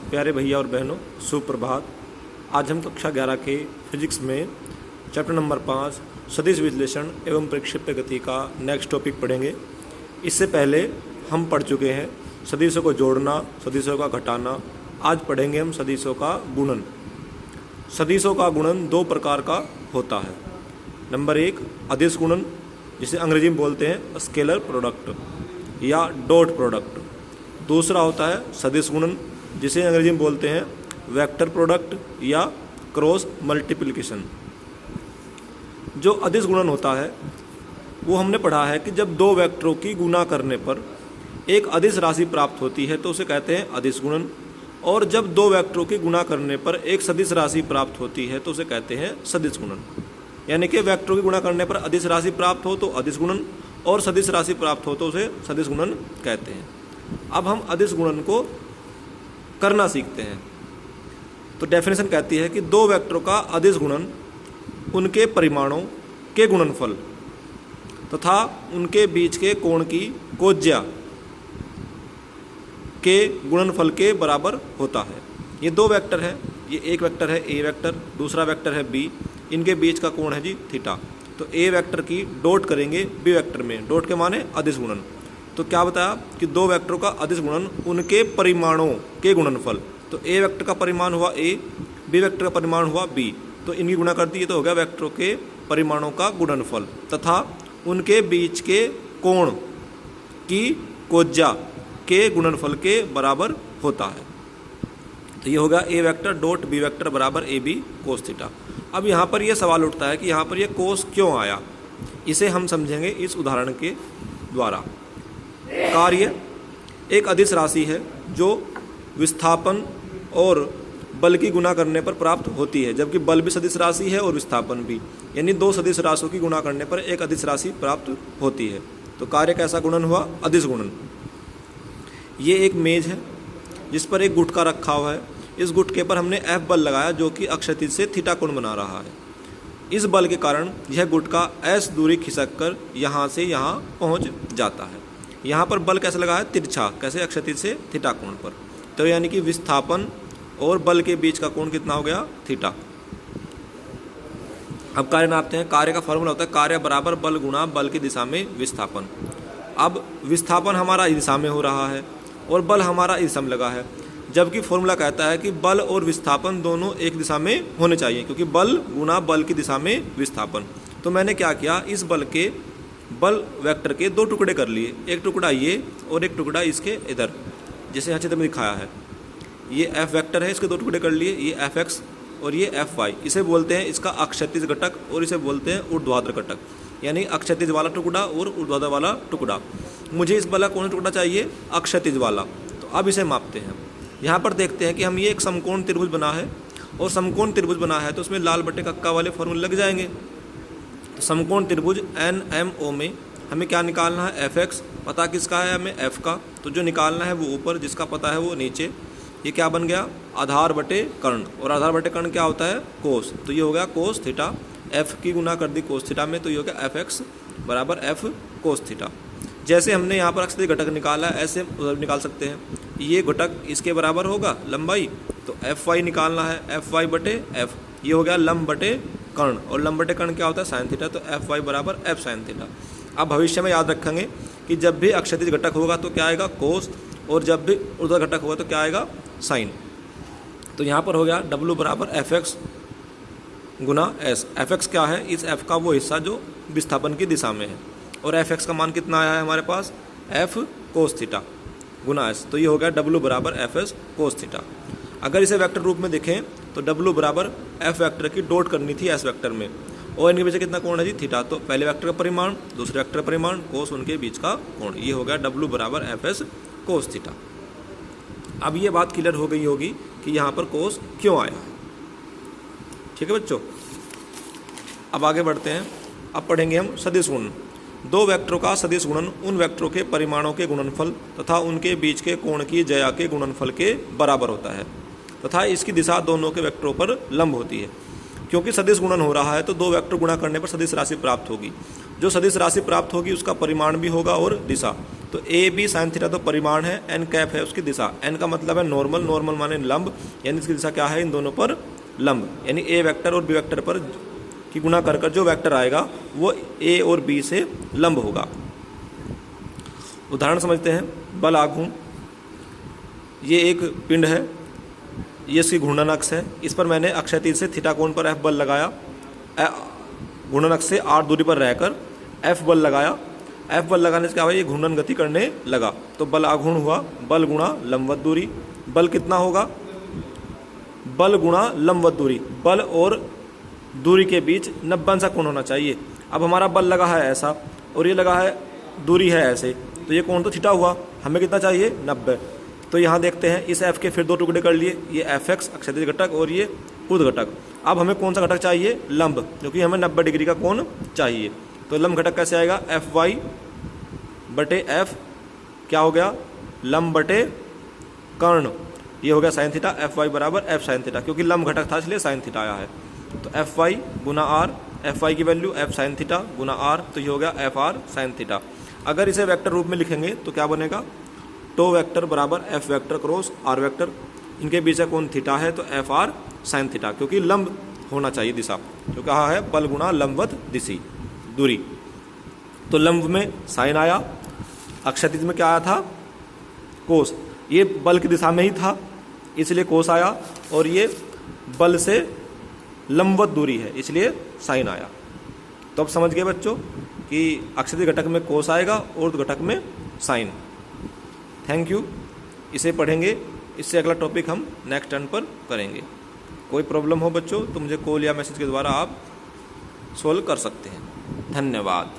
प्यारे भैया और बहनों, सुप्रभात। आज हम कक्षा 11 के फिजिक्स में चैप्टर नंबर 5 सदिश विश्लेषण एवं प्रक्षेप्य गति का नेक्स्ट टॉपिक पढ़ेंगे। इससे पहले हम पढ़ चुके हैं सदिशों को जोड़ना, सदिशों का घटाना। आज पढ़ेंगे हम सदिशों का गुणन। सदिशों का गुणन दो प्रकार का होता है। नंबर 1 अदिश गुणन, जिसे अंग्रेजी में बोलते हैं स्केलर प्रोडक्ट या डॉट प्रोडक्ट। दूसरा होता है सदिश गुणन, जिसे अंग्रेजी में बोलते हैं वेक्टर प्रोडक्ट या क्रॉस मल्टीप्लिकेशन। जो अदिश गुणन होता है वो हमने पढ़ा है कि जब दो वेक्टरों की गुणा करने पर एक अदिश राशि प्राप्त होती है तो उसे कहते हैं अदिश गुणन, और जब दो वेक्टरों की गुणा करने पर एक सदिश राशि प्राप्त होती है तो उसे कहते हैं सदिश गुणन। यानी कि वेक्टरों की गुणा करने पर अदिश राशि प्राप्त हो तो अदिश गुणन, और सदिश राशि प्राप्त हो तो उसे सदिश गुणन कहते हैं। अब हम अदिश गुणन को करना सीखते हैं। तो डेफिनेशन कहती है कि दो वेक्टरों का अदिश गुणन उनके परिमाणों के गुणनफल तथा उनके बीच के कोण की कोज्या के गुणनफल के बराबर होता है। ये दो वेक्टर है, ये एक वेक्टर है ए वेक्टर, दूसरा वेक्टर है बी। इनके बीच का कोण है जी थीटा। तो ए वेक्टर की डॉट करेंगे बी वेक्टर में, डॉट के माने अदिश गुणन। तो क्या बताया कि दो वेक्टरों का अदिश गुणन उनके परिमाणों के गुणनफल। तो ए वेक्टर का परिमाण हुआ ए, बी वेक्टर का परिमाण हुआ बी, तो इनकी गुणा कर दी तो हो गया वेक्टरों के परिमाणों का गुणनफल तथा उनके बीच के कोण की कोज्या के गुणनफल के बराबर होता है। तो ये होगा ए वेक्टर डॉट बी वेक्टर बराबर ए बी कोस थीटा। अब यहाँ पर यह सवाल उठता है कि यहाँ पर यह कोस क्यों आया। इसे हम समझेंगे इस उदाहरण के द्वारा। कार्य एक अदिश राशि है जो विस्थापन और बल की गुणा करने पर प्राप्त होती है, जबकि बल भी सदिश राशि है और विस्थापन भी, यानी दो सदिश राशियों की गुणा करने पर एक अदिश राशि प्राप्त होती है। तो कार्य कैसा गुणन हुआ? अदिश गुणन। ये एक मेज है जिस पर एक गुटका रखा हुआ है। इस गुटके पर हमने F बल लगाया जो कि अक्षैतिज से थीटा कोण बना रहा है। इस बल के कारण यह गुटका S दूरी खिसक कर यहाँ से यहाँ पहुँच जाता है। यहाँ पर बल कैसे लगा है? तिरछा। कैसे? अक्षैतिज से थीटा कोण पर। तो यानी कि विस्थापन और बल के बीच का कोण कितना हो गया? थीटा। अब कार्य नापते हैं। कार्य का फॉर्मूला होता है कार्य बराबर बल गुणा बल की दिशा में विस्थापन। अब विस्थापन हमारा इस दिशा में हो रहा है और बल हमारा इस दिशा में लगा है, जबकि फॉर्मूला कहता है कि बल और विस्थापन दोनों एक दिशा में होने चाहिए, क्योंकि बल गुणा बल की दिशा में विस्थापन। तो मैंने क्या किया, इस बल वेक्टर के दो टुकड़े कर लिए, एक टुकड़ा ये और एक टुकड़ा इसके इधर, जैसे यहाँ चित्र में दिखाया है। ये F वेक्टर है, इसके दो टुकड़े कर लिए, ये Fx और ये Fy। इसे बोलते हैं इसका अक्षैतिज घटक और इसे बोलते हैं ऊर्ध्वाधर घटक, यानी अक्षैतिज वाला टुकड़ा और ऊर्ध्वाधर वाला टुकड़ा। मुझे इस वाला कौन सा टुकड़ा चाहिए? अक्षैतिज वाला। तो अब इसे मापते हैं। यहाँ पर देखते हैं कि हम ये एक समकोण त्रिभुज बना है, और समकोण त्रिभुज बना है तो उसमें लाल बटे कक्का वाले फॉर्मूले लग जाएंगे। तो समकोण त्रिभुज NMO में हमें क्या निकालना है? Fx। पता किसका है? हमें F का। तो जो निकालना है वो ऊपर, जिसका पता है वो नीचे। ये क्या बन गया? आधार बटे कर्ण, और आधार बटे कर्ण क्या होता है? कोस। तो ये हो गया कोस थीटा। F की गुना कर दी कोस थीटा में, तो ये हो गया Fx बराबर F कोस थीटा। जैसे हमने यहाँ पर अक्षैतिज घटक निकाला है, ऐसे उधर निकाल सकते हैं। ये घटक इसके बराबर होगा लंबाई, तो Fy निकालना है, Fy बटे F। ये हो गया लंब बटे कर्ण, और लंब बटे कर्ण क्या होता है? Sine theta. तो Fy बराबर F साइन थीटा। अब भविष्य में याद रखेंगे कि जब भी अक्षैतिज घटक होगा तो क्या आएगा? कोस, और जब भी ऊर्ध्वाधर घटक होगा तो क्या आएगा? साइन। तो यहाँ पर हो गया W बराबर Fx गुना S। Fx क्या है? इस F का वो हिस्सा जो विस्थापन की दिशा में है, और Fx का मान कितना आया है हमारे पास? F कोस थीटा गुना S। तो ये हो गया W बराबर Fs कोस थीटा। अगर इसे वेक्टर रूप में देखें तो W बराबर F वेक्टर की डॉट करनी थी S वेक्टर में, और इनके बीच कितना कोण है जी? थीटा। तो पहले वेक्टर का परिमाण, दूसरे वेक्टर का परिमाण, कोस उनके बीच का कोण। ये हो गया W बराबर Fs कोस थीटा। अब ये बात क्लियर हो गई होगी कि यहाँ पर कोस क्यों आया है। ठीक है बच्चों, अब आगे बढ़ते हैं। अब पढ़ेंगे हम सदिश गुणन। दो वेक्टरों का सदिश गुणन उन वेक्टरों के परिमाणों के गुणनफल तथा उनके बीच के कोण की ज्या के गुणनफल के बराबर होता है तथा इसकी दिशा दोनों के वेक्टरों पर लंब होती है। क्योंकि सदिश गुणन हो रहा है तो दो वेक्टर गुणा करने पर सदिश राशि प्राप्त होगी। जो सदिश राशि प्राप्त होगी उसका परिमाण भी होगा और दिशा। तो ए बी साइन थीटा तो परिमाण है, एन कैप है उसकी दिशा। एन का मतलब है नॉर्मल, नॉर्मल माने लंब, यानी इसकी दिशा क्या है, इन दोनों पर लंब, यानी ए वेक्टर और बी वेक्टर पर की गुणा कर कर जो वेक्टर आएगा वो ए और बी से लंब होगा। उदाहरण समझते हैं। बल आघूर्ण, ये एक पिंड है, ये इसकी घूर्णन अक्ष है, इस पर मैंने अक्षैतिज से थीटा कोण पर एफ बल लगाया, घूर्णन अक्ष से आर दूरी पर रहकर एफ बल लगाया। एफ बल लगाने से क्या हुआ, ये घूर्णन गति करने लगा तो बल आघूर्ण हुआ। बल गुणा लंबवत दूरी, बल कितना होगा, बल गुणा लंबवत दूरी, बल और दूरी के बीच 90 अंश का कोण होना चाहिए। अब हमारा बल लगा है ऐसा और ये लगा है, दूरी है ऐसे, तो ये कोण तो थीटा हुआ, हमें कितना चाहिए 90। तो यहाँ देखते हैं इस एफ के फिर दो टुकड़े कर लिए, ये एफ एक्स अक्षैतिज घटक और ये ऊर्ध्व घटक। अब हमें कौन सा घटक चाहिए, लंब, क्योंकि हमें 90 डिग्री का कोण चाहिए। तो लंब घटक कैसे आएगा, एफ वाई बटे एफ क्या हो गया, लंब बटे कर्ण, ये हो गया साइन थीटा। एफ वाई बराबर एफ साइन थीटा, क्योंकि लंब घटक था इसलिए साइन थीटा आया है। तो एफ वाई गुना आर, एफ वाई की वैल्यू एफ साइन थीटा गुना आर, तो ये हो गया एफ आर साइन थीटा। अगर इसे वेक्टर रूप में लिखेंगे तो क्या बनेगा, टो वेक्टर बराबर F vector cross R vector, इनके बीच का कोण थीटा है तो एफ आर साइन थीटा, क्योंकि लंब होना चाहिए दिशा, जो कहा है बल गुणा लंबवत दिशी दूरी। तो लंब में साइन आया, अक्षैतिज में क्या आया था, कोस। ये बल की दिशा में ही था इसलिए कोस आया, और ये बल से लंबवत दूरी है इसलिए साइन आया। तो अब समझ गए बच्चों कि अक्षैतिज घटक में कोस आएगा और घटक में साइन। थैंक यू, इसे पढ़ेंगे, इससे अगला टॉपिक हम नेक्स्ट टर्न पर करेंगे। कोई प्रॉब्लम हो बच्चों तो मुझे कॉल या मैसेज के द्वारा आप सोल्व कर सकते हैं। धन्यवाद।